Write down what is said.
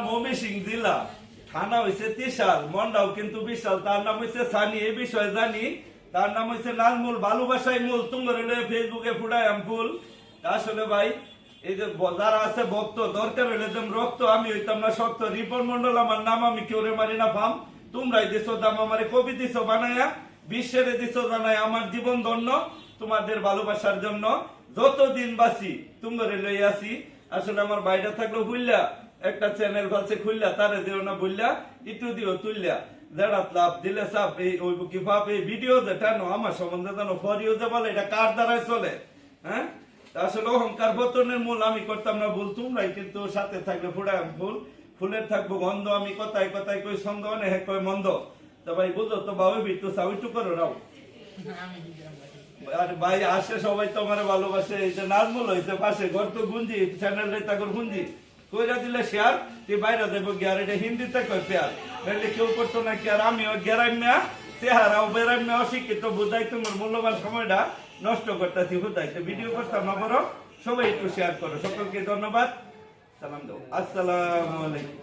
Mummy Singh জেলা থানা হইছে তিশাল মন্ডাও কিন্তু বিশাল তার নাম হইছে সানি এই বিষয়ে জানি তার নাম হইছে নাজমুল ভালোবাসাই মূল তুঙ্গরে ফেসবুকে ফুটাই আম ফুল আসলে ভাই এই যে যারা আছে ভক্ত দরকার হইলে যেমন রক্ত আমি হইতাম না শক্ত রিপন মন্ডল আমার নাম আমি কেউ মারি না ফাম তোমরাই দিছো দাম আমার কবি দিছো বানায়া বিশ্বের দিছো জানাই আমার জীবন ধন্য তোমাদের ভালোবাসার জন্য যতদিন বাঁচি তুঙ্গরে লই আসি আসলে আমার বাইরে থাকলো ভুললা একটা চ্যানেল আছে খুললা তারে দিও না বললা একটু দিও তুললা দেড়াত লাভ দিলে সাপ এই ওই কি ভাব এই ভিডিও যেটা নো আমার সম্বন্ধে জানো ফরিও যে বলে এটা কার দ্বারাই চলে হ্যাঁ আসলে অহংকার পতনের মূল আমি করতাম না ভুল তোমরাই কিন্তু সাথে থাকলে ফুড়ায় ভুল ফুলের থাকবো গন্ধ আমি কথায় কথায় কই ছন্দ নে হে কই মন্দ তো ভাই বুঝো তো বাবু বিটু চাও একটু করো রাও আর ভাই আসে সবাই তোমার ভালোবাসে এই যে নাজমুল হইছে পাশে ঘর তো গুঞ্জি চ্যানেল তাকর গুঞ্জি কইরা দিলে শেয়ার তুই বাইরে দেবো গিয়ার এটা হিন্দিতে কই পেয়ার নাহলে কেউ করতো না কি আর আমিও গেরাইম্যা চেহারাও বেরাইম্যা অশিক্ষিত বুঝাই তোমার মূল্যবান সময়টা নষ্ট করতেছি বুঝাইতে ভিডিও করতাম না করো সবাই একটু শেয়ার করো সকলকে ধন্যবাদ সালাম দাও আসসালামু আলাইকুম।